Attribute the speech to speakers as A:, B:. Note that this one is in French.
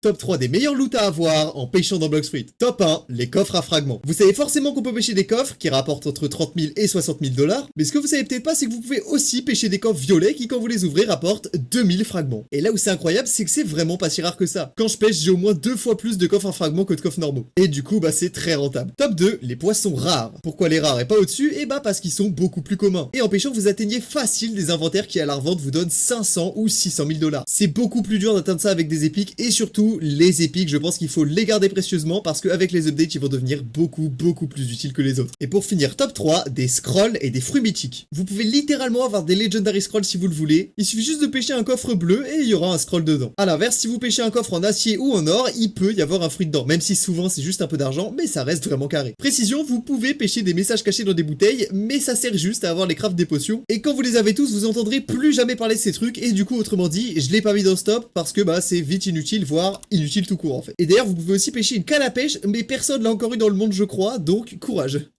A: Top 3 des meilleurs loots à avoir en pêchant dans Blox Fruit. Top 1, les coffres à fragments. Vous savez forcément qu'on peut pêcher des coffres qui rapportent entre 30 000 et 60 000 $, mais ce que vous savez peut-être pas, c'est que vous pouvez aussi pêcher des coffres violets qui, quand vous les ouvrez, rapportent 2000 fragments. Et là où c'est incroyable, c'est que c'est vraiment pas si rare que ça. Quand je pêche, j'ai au moins 2 fois plus de coffres à fragments que de coffres normaux. Et du coup, c'est très rentable. Top 2, les poissons rares. Pourquoi les rares et pas au-dessus? Parce qu'ils sont beaucoup plus communs. Et en pêchant, vous atteignez facile des inventaires qui à la revente vous donnent 500 ou 600 000 $. C'est beaucoup plus dur d'atteindre ça avec des épiques, et surtout, les épiques, je pense qu'il faut les garder précieusement parce qu'avec les updates, ils vont devenir beaucoup plus utiles que les autres. Et pour finir, top 3, des scrolls et des fruits mythiques. Vous pouvez littéralement avoir des legendary scrolls si vous le voulez. Il suffit juste de pêcher un coffre bleu et il y aura un scroll dedans. A l'inverse, si vous pêchez un coffre en acier ou en or, il peut y avoir un fruit dedans, même si souvent c'est juste un peu d'argent, mais ça reste vraiment carré. Précision, vous pouvez pêcher des messages cachés dans des bouteilles, mais ça sert juste à avoir les crafts des potions. Et quand vous les avez tous, vous entendrez plus jamais parler de ces trucs, et du coup, autrement dit, je l'ai pas mis dans stop parce que c'est vite inutile, voire inutile tout court en fait. Et d'ailleurs, vous pouvez aussi pêcher une canne à pêche, mais personne l'a encore eu dans le monde, je crois, donc courage.